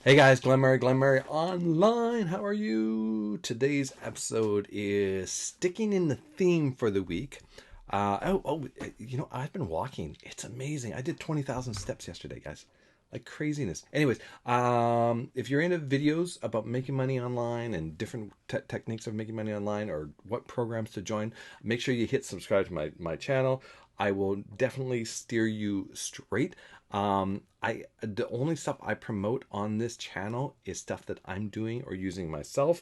Hey guys, Glenn Murray online. How are you? Today's episode is sticking in the theme for the week. I've been walking. It's amazing. I did 20,000 steps yesterday, guys. Like craziness. Anyways, if you're into videos about making money online and different techniques of making money online or what programs to join, make sure you hit subscribe to my channel. I will definitely steer you straight. The only stuff I promote on this channel is stuff that I'm doing or using myself.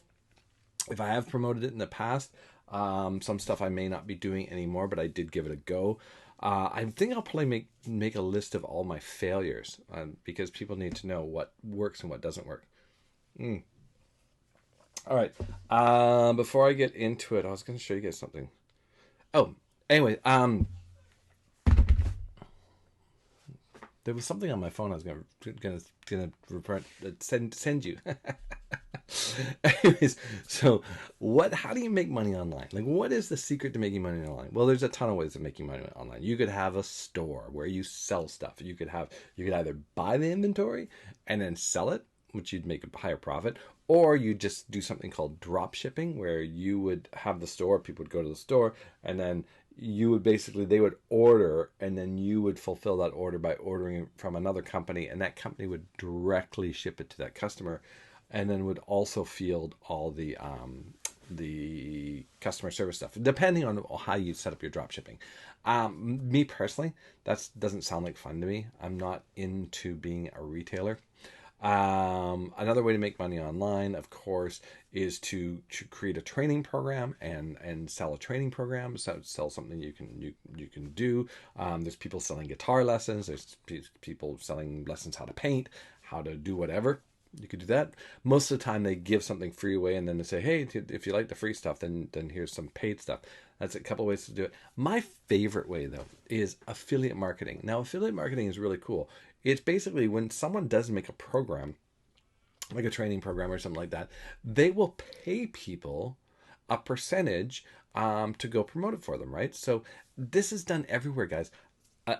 If I have promoted it in the past, some stuff I may not be doing anymore, but I did give it a go. I think I'll probably make a list of all my failures because people need to know what works and what doesn't work. All right. Before I get into it, I was going to show you guys something. Oh, anyway, there was something on my phone I was gonna report send you. Anyways, so how do you make money online? Like, what is the secret to making money online? Well, there's a ton of ways of making money online. You could have a store where you sell stuff. You could either buy the inventory and then sell it, which you'd make a higher profit, or you just do something called drop shipping, where you would have the store, people would go to the store, and then they would order, and then you would fulfill that order by ordering from another company, and that company would directly ship it to that customer, and then would also field all the customer service stuff, depending on how you set up your drop shipping. Me personally, that doesn't sound like fun to me. I'm not into being a retailer. Another way to make money online, of course, is to create a training program and sell a training program. So sell something you can do. There's people selling guitar lessons. There's people selling lessons how to paint, how to do whatever. You could do that. Most of the time, they give something free away, and then they say, "Hey, if you like the free stuff, then here's some paid stuff." That's a couple ways to do it. My favorite way, though, is affiliate marketing. Now, affiliate marketing is really cool. It's basically when someone does make a program, like a training program or something like that, they will pay people a percentage to go promote it for them, right? So this is done everywhere, guys.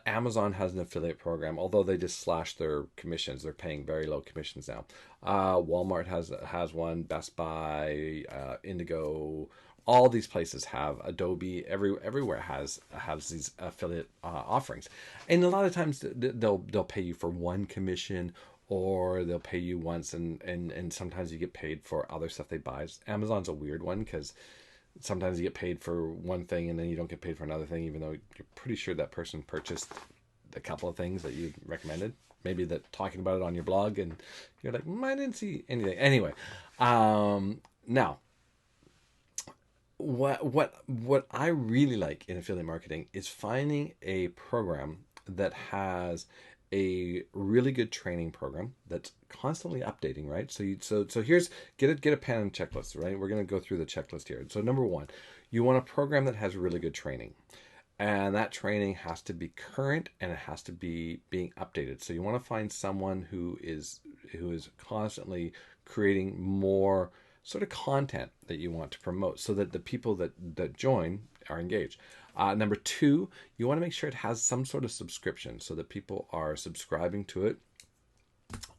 Amazon has an affiliate program, although they just slashed their commissions. They're paying very low commissions now. Walmart has one. Best Buy, Indigo, all these places have. Adobe, everywhere has these affiliate offerings, and a lot of times they'll pay you for one commission, or they'll pay you once, and sometimes you get paid for other stuff they buy. Amazon's a weird one because sometimes you get paid for one thing and then you don't get paid for another thing, even though you're pretty sure that person purchased a couple of things that you recommended. Maybe that talking about it on your blog, and you're like, I didn't see anything. Anyway, now what I really like in affiliate marketing is finding a program that has a really good training program that's constantly updating, right? So here's get a pen and checklist, right? We're going to go through the checklist here. So number 1, you want a program that has really good training. And that training has to be current, and it has to be being updated. So you want to find someone who is constantly creating more sort of content that you want to promote, so that the people that join are engaged. Number 2, you want to make sure it has some sort of subscription, so that people are subscribing to it.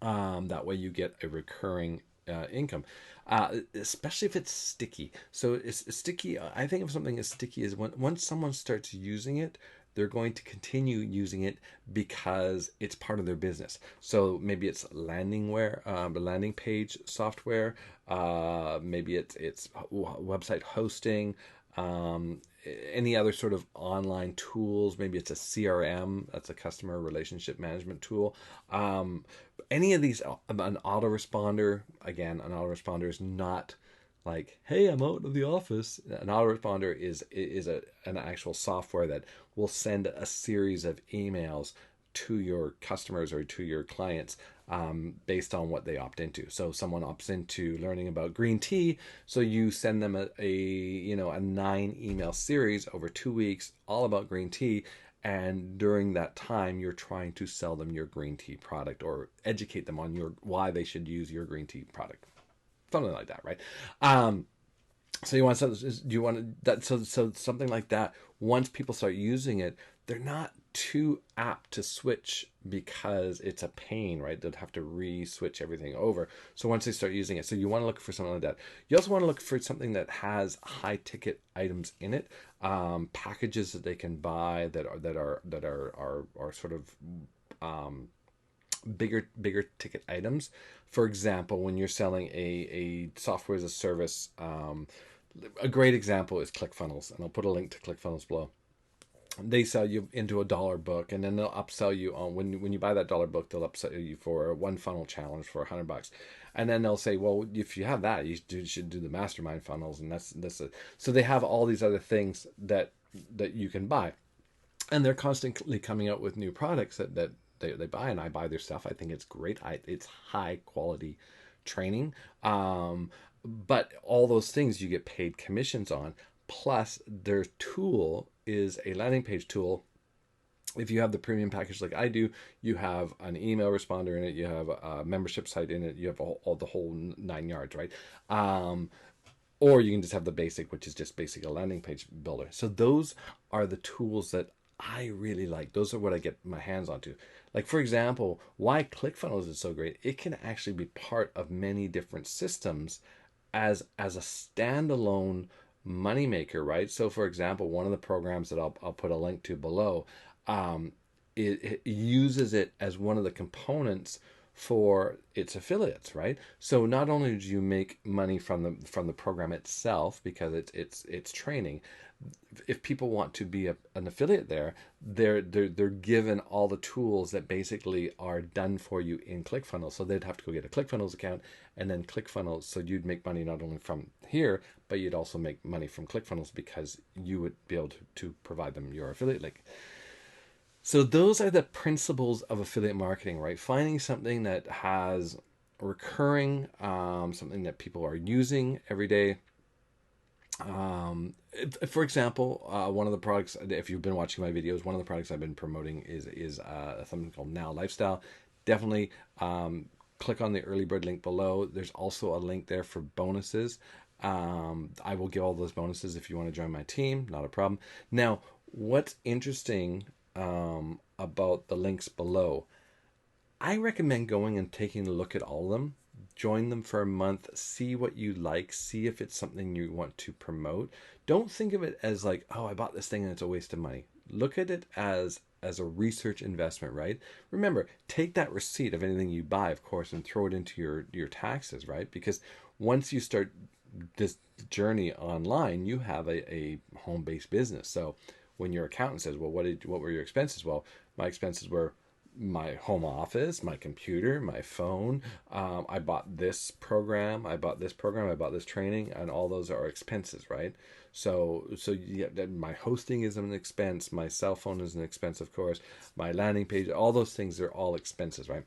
That way you get a recurring income, especially if it's sticky. So it's sticky. I think of something as sticky as once someone starts using it, they're going to continue using it because it's part of their business. So maybe it's landing page software. Maybe it's website hosting. Any other sort of online tools. Maybe it's a CRM, that's a customer relationship management tool. Any of these, an autoresponder. Again, an autoresponder is not like, hey, I'm out of the office. An autoresponder is an actual software that will send a series of emails to your customers or to your clients, based on what they opt into. So someone opts into learning about green tea, so you send them a 9 email series over 2 weeks all about green tea, and during that time you're trying to sell them your green tea product or educate them on why they should use your green tea product, something like that, right? So you want that, so something like that. Once people start using it, they're not too apt to switch because it's a pain, right? They'd have to re-switch everything over. So once they start using it, so you want to look for something like that. You also want to look for something that has high ticket items in it, packages that they can buy that are sort of bigger ticket items. For example, when you're selling a software as a service, a great example is ClickFunnels, and I'll put a link to ClickFunnels below. They sell you into a dollar book, and then they'll upsell you on when you buy that dollar book, they'll upsell you for a one funnel challenge for $100, and then they'll say, well, if you have that, you should do the mastermind funnels, and that's it. So they have all these other things that you can buy, and they're constantly coming out with new products that they buy, and I buy their stuff. I think it's great. It's high quality training, but all those things you get paid commissions on. Plus, their tool is a landing page tool. If you have the premium package like I do, you have an email responder in it, you have a membership site in it, you have all the whole 9 yards, right? Or you can just have the basic, which is just basic a landing page builder. So those are the tools that I really like. Those are what I get my hands onto. Like, for example, why ClickFunnels is so great, it can actually be part of many different systems as a standalone moneymaker, right? So, for example, one of the programs that I'll put a link to below, it uses it as one of the components for its affiliates, right? So not only do you make money from the program itself because it's training, if people want to be an affiliate there, they're given all the tools that basically are done for you in ClickFunnels. So they'd have to go get a ClickFunnels account and then ClickFunnels. So you'd make money not only from here, but you'd also make money from ClickFunnels because you would be able to provide them your affiliate link. So those are the principles of affiliate marketing, right? Finding something that has recurring, something that people are using every day. For example, one of the products, if you've been watching my videos, one of the products I've been promoting is something called Now Lifestyle. Definitely click on the early bird link below. There's also a link there for bonuses. I will give all those bonuses if you want to join my team, not a problem. Now, what's interesting about the links below, I recommend going and taking a look at all of them. Join them for a month, see what you like, see if it's something you want to promote. Don't think of it as like, oh, I bought this thing and it's a waste of money. Look at it as a research investment, right? Remember, take that receipt of anything you buy, of course, and throw it into your taxes, right? Because once you start this journey online, you have a home-based business. So when your accountant says, well, what were your expenses? Well, my expenses were my home office, my computer, my phone. I bought this program, I bought this program, I bought this training, and all those are expenses, right? So yeah, my hosting is an expense, my cell phone is an expense, of course, my landing page, all those things are all expenses, right?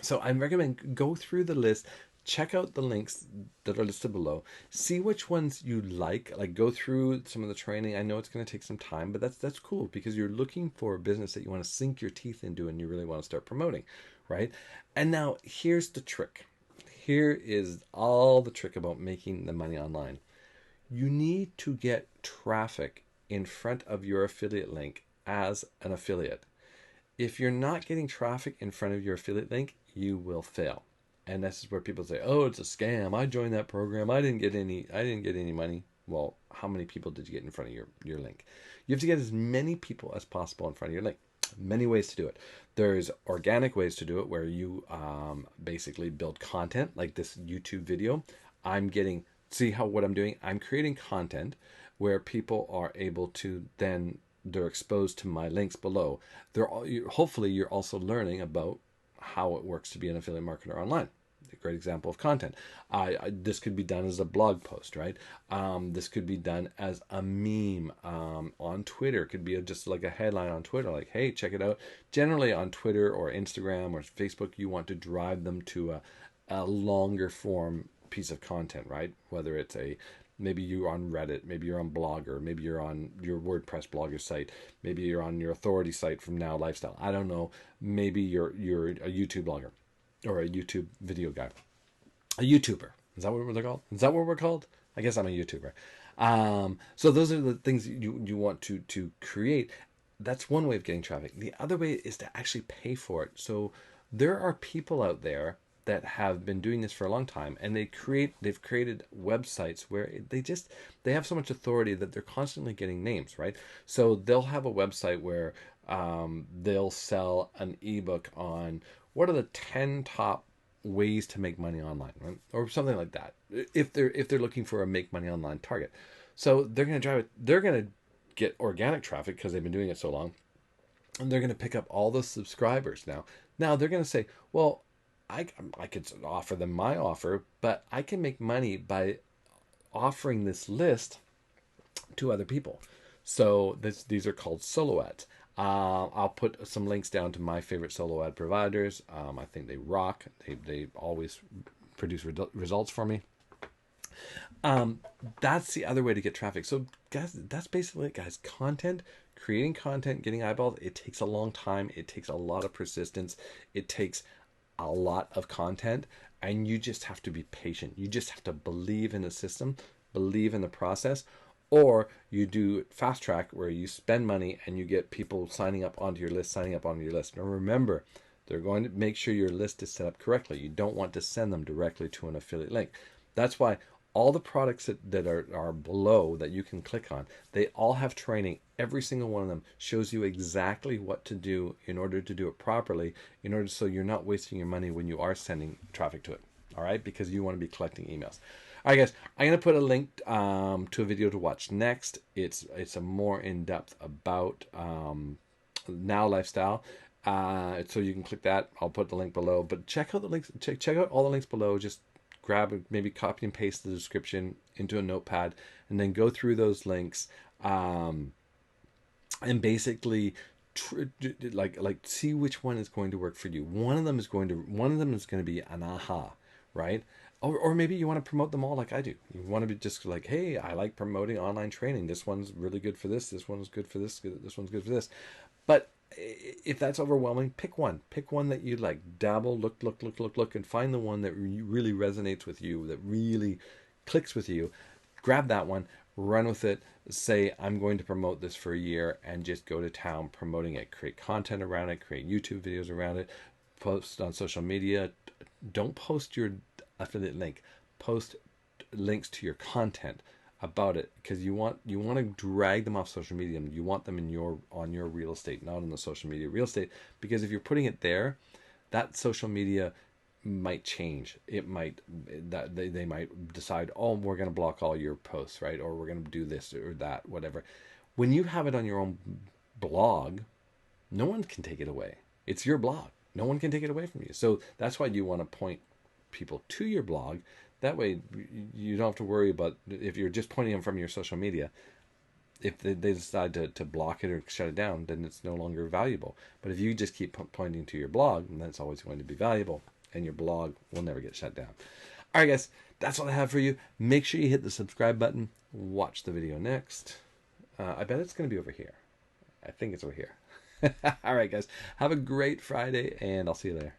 So I recommend go through the list, check out the links that are listed below, see which ones you like go through some of the training. I know it's going to take some time, but that's cool because you're looking for a business that you want to sink your teeth into and you really want to start promoting, right? And now here's the trick. Here is all the trick about making the money online. You need to get traffic in front of your affiliate link as an affiliate. If you're not getting traffic in front of your affiliate link, you will fail. And this is where people say, "Oh, it's a scam. I joined that program. I didn't get any money." Well, how many people did you get in front of your link? You have to get as many people as possible in front of your link. Many ways to do it. There's organic ways to do it where you basically build content like this YouTube video. See how what I'm doing? I'm creating content where people are able to then they're exposed to my links below. Hopefully you're also learning about how it works to be an affiliate marketer online. A great example of content. This could be done as a blog post, right? This could be done as a meme on Twitter. It could be just like a headline on Twitter, like, "Hey, check it out." Generally on Twitter or Instagram or Facebook, you want to drive them to a longer form piece of content, right? Whether it's maybe you're on Reddit, maybe you're on Blogger, maybe you're on your WordPress blogger site, maybe you're on your authority site from Now Lifestyle. I don't know. Maybe you're a YouTube blogger or a YouTube video guy, a YouTuber. Is that what they're called? Is that what we're called? I guess I'm a YouTuber. So those are the things you want to create. that's one way of getting traffic. The other way is to actually pay for it. So there are people out there that have been doing this for a long time, and they've created websites where they have so much authority that they're constantly getting names, right? So they'll have a website where they'll sell an ebook on what are the 10 top ways to make money online, right? Or something like that. If they're looking for a make money online target. So they're going to get organic traffic because they've been doing it so long, and they're going to pick up all the subscribers now. Now they're going to say, well, I could offer them my offer, but I can make money by offering this list to other people. So these are called solo ads. I'll put some links down to my favorite solo ad providers. I think they rock. They always produce results for me. Um, that's the other way to get traffic. So, guys, that's basically it, guys. Creating content, getting eyeballs, it takes a long time. It takes a lot of persistence. It takes a lot of content, and you just have to be patient. You just have to believe in the system, believe in the process, or you do fast track where you spend money and you get people signing up onto your list, signing up onto your list. Now, remember, they're going to make sure your list is set up correctly. You don't want to send them directly to an affiliate link. That's why all the products that are below that you can click on, they all have training. Every single one of them shows you exactly what to do in order to do it properly, in order so you're not wasting your money when you are sending traffic to it. All right, because you want to be collecting emails. All right, guys, I'm gonna put a link to a video to watch next. It's a more in depth about Now Lifestyle. So you can click that. I'll put the link below. But check out the links. Check out all the links below. Just maybe copy and paste the description into a notepad, and then go through those links, and basically like see which one is going to work for you. One of them is going to be an aha, right? Or maybe you want to promote them all like I do. You want to be just like, hey, I like promoting online training. This one's really good for this. This one's good for this. This one's good for this. But if that's overwhelming, pick one. Pick one that you like. Dabble, look, and find the one that really resonates with you, that really clicks with you. Grab that one, run with it. Say, I'm going to promote this for a year, and just go to town promoting it. Create content around it. Create YouTube videos around it. Post on social media. Don't post your affiliate link. Post links to your content about it, because you want to drag them off social media. You want them on your real estate, not on the social media real estate, because if you're putting it there, that social media might change. It might that they might decide, oh, we're going to block all your posts, right? Or we're going to do this or that, whatever. When you have it on your own blog, no one can take it away. It's your blog. No one can take it away from you. So that's why you want to point people to your blog. That way you don't have to worry about if you're just pointing them from your social media. If they decide to block it or shut it down, then it's no longer valuable. But if you just keep pointing to your blog, then it's always going to be valuable, and your blog will never get shut down. All right, guys, that's all I have for you. Make sure you hit the subscribe button. Watch the video next. I bet it's going to be over here. I think it's over here. All right, guys, have a great Friday, and I'll see you there.